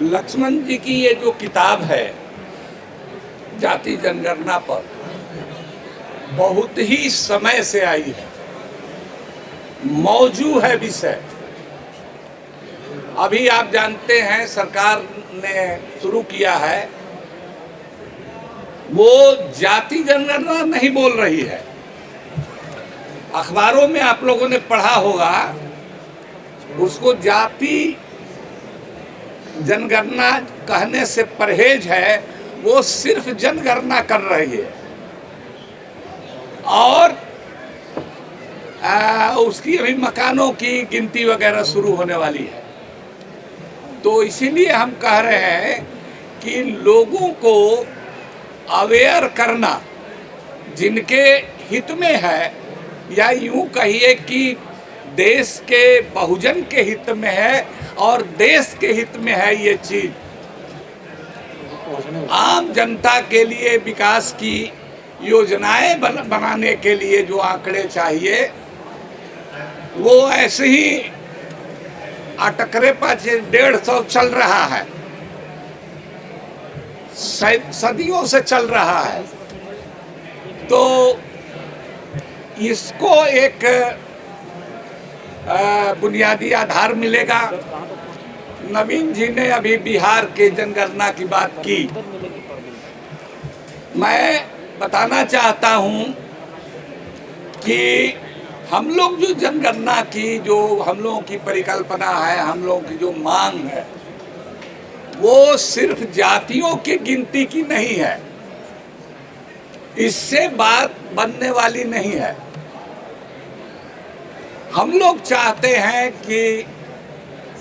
लक्ष्मण जी की ये जो किताब है जाति जनगणना पर, बहुत ही समय से आई है, मौजूद है विषय। अभी आप जानते हैं सरकार ने शुरू किया है, वो जाति जनगणना नहीं बोल रही है। अखबारों में आप लोगों ने पढ़ा होगा, उसको जाति जनगणना कहने से परहेज है, वो सिर्फ जनगणना कर रही है और उसकी अभी मकानों की गिनती वगैरह शुरू होने वाली है। तो इसीलिए हम कह रहे हैं कि लोगों को अवेयर करना जिनके हित में है, या यूं कहिए कि देश के बहुजन के हित में है और देश के हित में है, ये चीज आम जनता के लिए विकास की योजनाएं बनाने के लिए जो आंकड़े चाहिए, वो ऐसे ही अटकरे पाछे 150 चल रहा है, सदियों से चल रहा है। तो इसको एक बुनियादी आधार मिलेगा। नवीन जी ने अभी बिहार के जनगणना की बात की। मैं बताना चाहता हूं कि हम लोग जो जनगणना की, जो हम लोगों की परिकल्पना है, हम लोगों की जो मांग है, वो सिर्फ जातियों की गिनती की नहीं है। इससे बात बनने वाली नहीं है। हम लोग चाहते हैं कि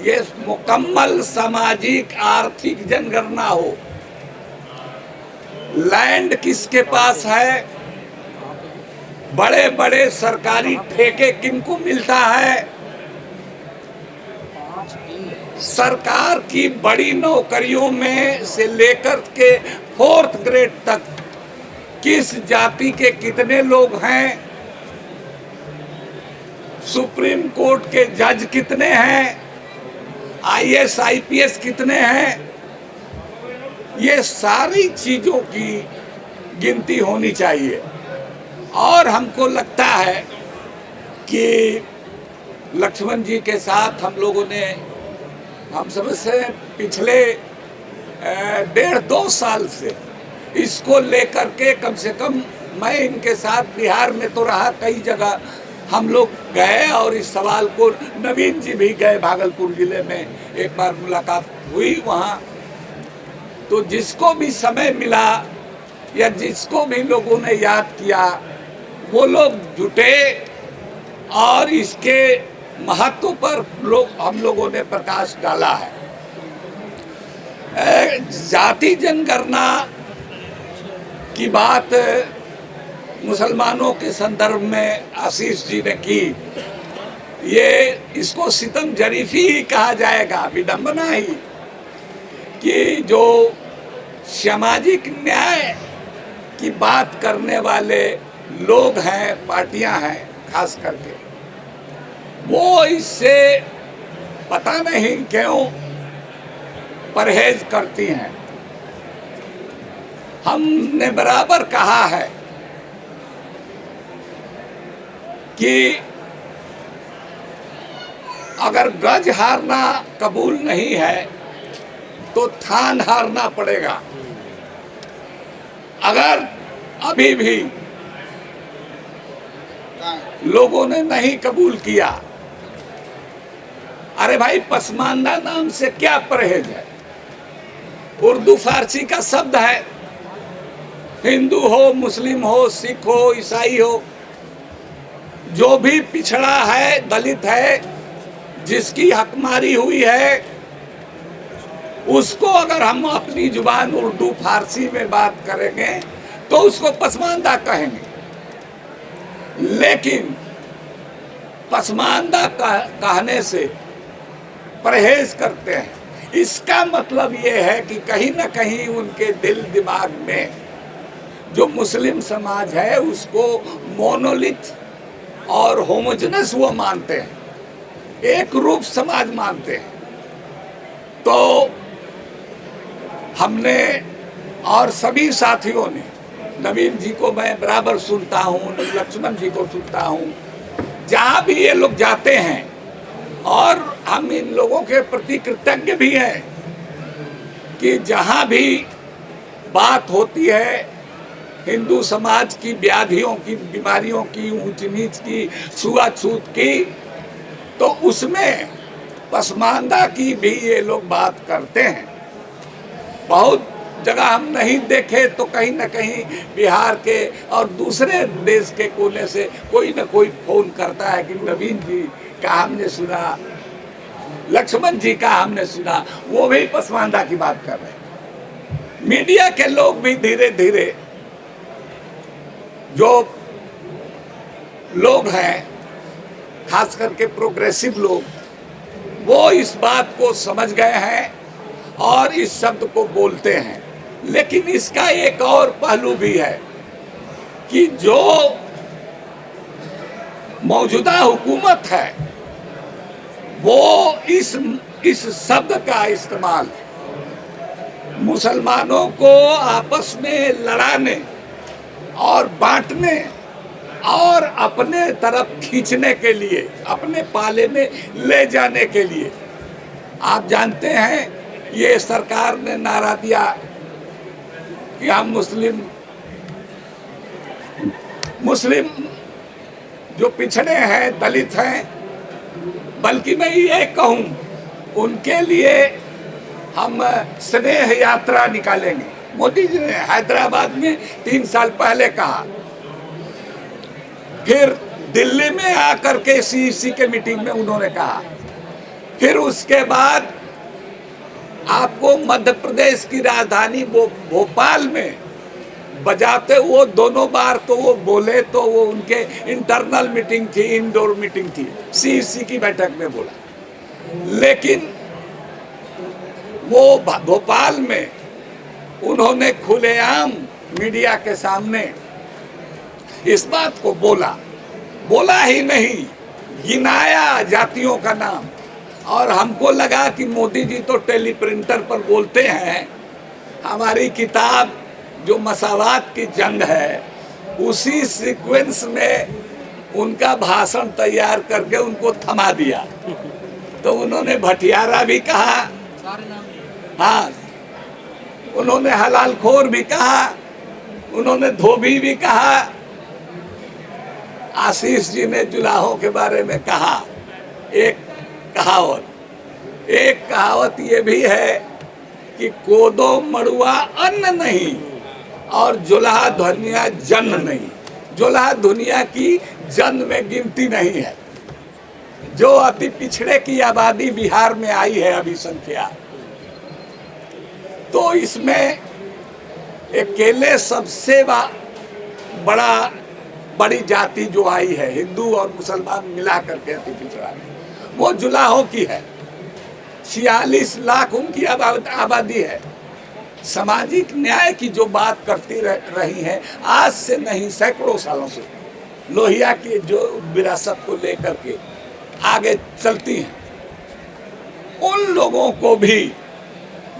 ये मुकम्मल सामाजिक आर्थिक जनगणना हो। लैंड किसके पास है, बड़े बड़े सरकारी ठेके किनको मिलता है, सरकार की बड़ी नौकरियों में से लेकर के 4th ग्रेड तक किस जाति के कितने लोग हैं, सुप्रीम कोर्ट के जज कितने हैं, IAS IPS कितने हैं, ये सारी चीजों की गिनती होनी चाहिए। और हमको लगता है कि लक्ष्मण जी के साथ हम लोगों ने, हम सबसे पिछले 1.5-2 साल से इसको लेकर के, कम से कम मैं इनके साथ बिहार में तो रहा, कई जगह हम लोग गए और इस सवाल को, नवीन जी भी गए भागलपुर जिले में, एक बार मुलाकात हुई वहाँ। तो जिसको भी समय मिला या जिसको भी लोगों ने याद किया, वो लोग जुटे और इसके महत्व पर हम लोगों ने प्रकाश डाला है। जाति जनगणना की बात मुसलमानों के संदर्भ में आशीष जी ने की, ये इसको सितम जरीफी ही कहा जाएगा, विडंबना ही, कि जो सामाजिक न्याय की बात करने वाले लोग हैं, पार्टियां हैं खास करके, वो इससे पता नहीं क्यों परहेज करती हैं। हमने बराबर कहा है कि अगर गज हारना कबूल नहीं है तो थान हारना पड़ेगा। अगर अभी भी लोगों ने नहीं कबूल किया, अरे भाई पसमानदा नाम से क्या परहेज है? उर्दू फारसी का शब्द है। हिंदू हो, मुस्लिम हो, सिख हो, ईसाई हो, जो भी पिछड़ा है, दलित है, जिसकी हकमारी हुई है, उसको अगर हम अपनी जुबान उर्दू फारसी में बात करेंगे तो उसको पसमानदा कहेंगे। लेकिन पसमानदा कहने से परहेज करते हैं। इसका मतलब ये है कि कहीं ना कहीं उनके दिल दिमाग में जो मुस्लिम समाज है उसको मोनोलिथ और होमोजेनस वो मानते हैं, एक रूप समाज मानते हैं। तो हमने और सभी साथियों ने, नवीन जी को मैं बराबर सुनता हूँ, लक्ष्मण जी को सुनता हूँ, जहाँ भी ये लोग जाते हैं, और हम इन लोगों के प्रति कृतज्ञ भी हैं कि जहाँ भी बात होती है हिंदू समाज की व्याधियों की, बीमारियों की, ऊंच नीच की, छुआछूत की, तो उसमें पसमानदा की भी ये लोग बात करते हैं। बहुत जगह हम नहीं देखे तो कहीं ना कहीं बिहार के और दूसरे देश के कोने से कोई ना कोई फोन करता है कि नवीन जी का हमने सुना, लक्ष्मण जी का हमने सुना, वो भी पसमानदा की बात कर रहे हैं। मीडिया के लोग भी धीरे धीरे, जो लोग हैं खास करके प्रोग्रेसिव लोग, वो इस बात को समझ गए हैं और इस शब्द को बोलते हैं। लेकिन इसका एक और पहलू भी है कि जो मौजूदा हुकूमत है वो इस शब्द का इस्तेमाल मुसलमानों को आपस में लड़ाने और बांटने और अपने तरफ खींचने के लिए, अपने पाले में ले जाने के लिए। आप जानते हैं ये सरकार ने नारा दिया कि हम मुस्लिम जो पिछड़े हैं, दलित हैं, बल्कि मैं ये कहूँ उनके लिए हम स्नेह यात्रा निकालेंगे। मोदी जी ने हैदराबाद में 3 साल पहले कहा, फिर दिल्ली में आकर के सीईसी के मीटिंग में उन्होंने कहा, फिर उसके बाद आपको मध्य प्रदेश की राजधानी भोपाल में बजाते वो दोनों बार तो वो बोले, तो वो उनके इंटरनल मीटिंग थी, इंडोर मीटिंग थी, सीईसी की बैठक में बोला। लेकिन वो भोपाल में उन्होंने खुलेआम मीडिया के सामने इस बात को बोला ही नहीं, गिनाया जातियों का नाम। और हमको लगा कि मोदी जी तो टेलीप्रिंटर पर बोलते हैं, हमारी किताब जो मसावात की जंग है उसी सीक्वेंस में उनका भाषण तैयार करके उनको थमा दिया। तो उन्होंने भटियारा भी कहा, हाँ, उन्होंने हलालखोर भी कहा, उन्होंने धोबी भी कहा। आशीष जी ने जुलाहों के बारे में कहा एक कहावत ये भी है कि कोदो मड़ुआ अन्न नहीं और जुलाहा धनिया जन्न नहीं। जुलाहा दुनिया की जन्न में गिनती नहीं है। जो अति पिछड़े की आबादी बिहार में आई है अभी संख्या, तो इसमें अकेले सबसे बड़ी जाति जो आई है, हिंदू और मुसलमान मिला करके अति पिछड़ा, वो जुलाहों की है। 46 लाख उनकी आबादी है। सामाजिक न्याय की जो बात करती रही है आज से नहीं, सैकड़ों सालों से, लोहिया की जो विरासत को लेकर के आगे चलती हैं, उन लोगों को भी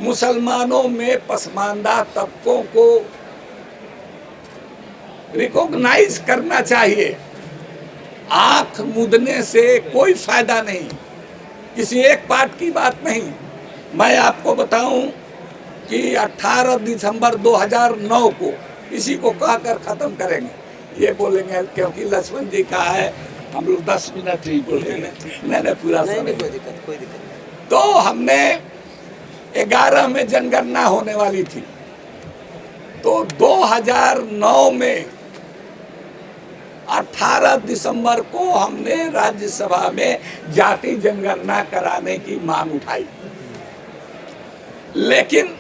मुसलमानों में पसमानदा तबकों को रिकॉग्नाइज करना चाहिए। आंख मूंदने से कोई फायदा नहीं, किसी एक पार्ट की बात नहीं। मैं आपको बताऊं कि 18 दिसंबर 2009 को इसी को कहकर खत्म करेंगे। ये बोलेंगे क्योंकि लक्ष्मण जी का है, हम लोग 10 मिनट ही बोलेंगे, मैंने पूरा समय। कोई दिक्कत। तो हमने 11 में जनगणना होने वाली थी, तो 2009 में 18 दिसंबर को हमने राज्यसभा में जाति जनगणना कराने की मांग उठाई। लेकिन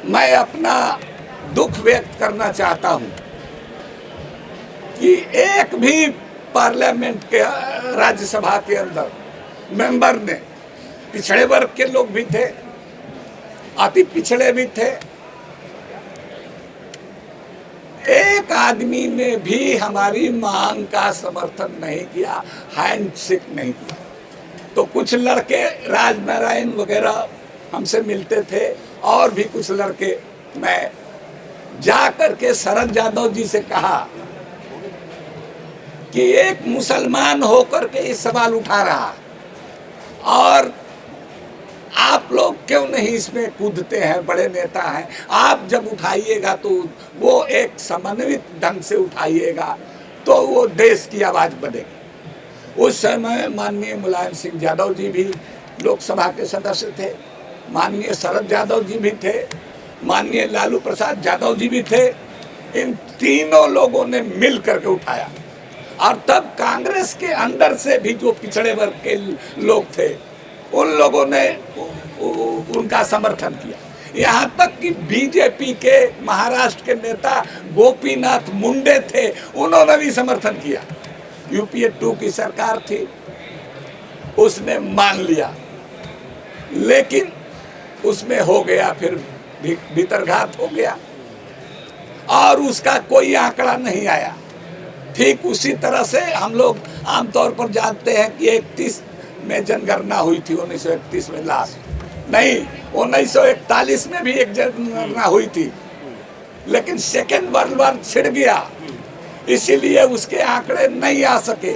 मैं अपना दुख व्यक्त करना चाहता हूं कि एक भी पार्लियामेंट के, राज्यसभा के अंदर मेंबर ने, पिछड़े वर्ग के लोग भी थे, अति पिछड़े भी थे, एक आदमी ने भी हमारी मांग का समर्थन नहीं किया, हैंडशेक नहीं किया। तो कुछ लड़के राजनारायण वगैरह हमसे मिलते थे, और भी कुछ लड़के, मैं जा करके शरद यादव जी से कहा कि एक मुसलमान होकर के ये सवाल उठा रहा और आप लोग क्यों नहीं इसमें कूदते हैं, बड़े नेता हैं, आप जब उठाइएगा तो वो एक समन्वित ढंग से उठाइएगा तो वो देश की आवाज बनेगी। उस समय माननीय मुलायम सिंह यादव जी भी लोकसभा के सदस्य थे, माननीय शरद यादव जी भी थे, माननीय लालू प्रसाद यादव जी भी थे। इन तीनों लोगों ने मिल करके उठाया और तब कांग्रेस के अंदर से भी जो पिछड़े वर्ग के लोग थे उन लोगों ने उनका समर्थन किया। यहाँ तक कि बीजेपी के महाराष्ट्र के नेता गोपीनाथ मुंडे थे, उन्होंने भी समर्थन किया। यूपीए 2 की सरकार थी, उसने मान लिया, लेकिन उसमें हो गया फिर भीतरघात हो गया और उसका कोई आंकड़ा नहीं आया। ठीक उसी तरह से हम लोग आमतौर पर जानते हैं कि 31 में जनगणना हुई थी, 1931 में लास्ट नहीं, 1941 में भी एक जनगणना हुई थी, लेकिन सेकेंड वर्ल्ड वार छिड़ गया, इसीलिए उसके आंकड़े नहीं आ सके।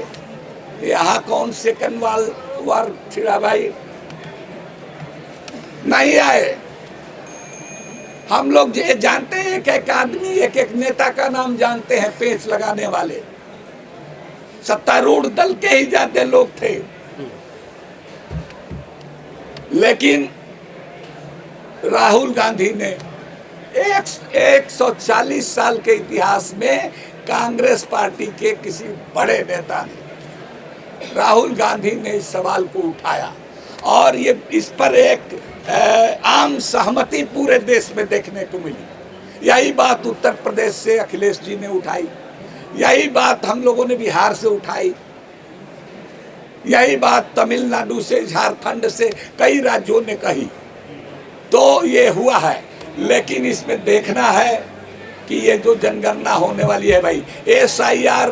यहाँ कौन सेकेंड वर्ल्ड वार छिड़ा भाई? नहीं आए। हम लोग ये जानते हैं, एक एक आदमी, एक एक नेता का नाम जानते हैं, पेच लगाने वाले सत्तारूढ़ दल के ही ज्यादा लोग थे। लेकिन राहुल गांधी ने 140 साल के इतिहास में कांग्रेस पार्टी के किसी बड़े नेता ने, राहुल गांधी ने इस सवाल को उठाया और ये इस पर एक आम सहमति पूरे देश में देखने को मिली। यही बात उत्तर प्रदेश से अखिलेश जी ने उठाई, यही बात हम लोगों ने बिहार से उठाई, यही बात तमिलनाडु से, झारखंड से, कई राज्यों ने कही। तो ये हुआ है, लेकिन इसमें देखना है कि ये जो जनगणना होने वाली है भाई, SIR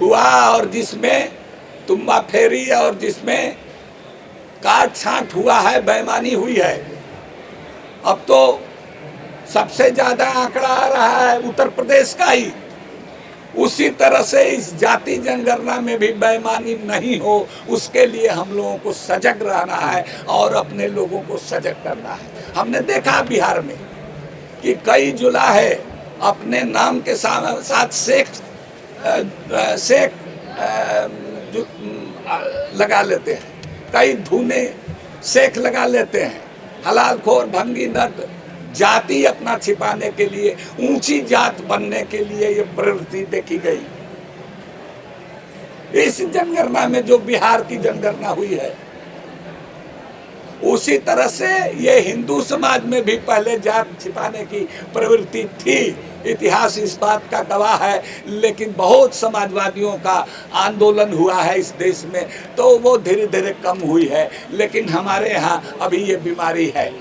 हुआ और जिसमें तुम्बा फेरी और जिसमें काट छांट हुआ है, बेईमानी हुई है। अब तो सबसे ज्यादा आंकड़ा आ रहा है उत्तर प्रदेश का ही। उसी तरह से इस जाति जनगणना में भी बेईमानी नहीं हो, उसके लिए हम लोगों को सजग रहना है और अपने लोगों को सजग करना है। हमने देखा बिहार में कि कई जुलाहे अपने नाम के साथ शेख लगा लेते हैं, कई धुने शेख लगा लेते हैं, हलालखोर, भंगी, नट, जाति अपना छिपाने के लिए, ऊंची जात बनने के लिए ये प्रवृत्ति देखी गई। इस जनगणना में जो बिहार की जनगणना हुई है, उसी तरह से ये हिंदू समाज में भी पहले जात छिपाने की प्रवृत्ति थी, इतिहास इस बात का गवाह है। लेकिन बहुत समाजवादियों का आंदोलन हुआ है इस देश में, तो वो धीरे धीरे कम हुई है। लेकिन हमारे यहाँ अभी ये बीमारी है।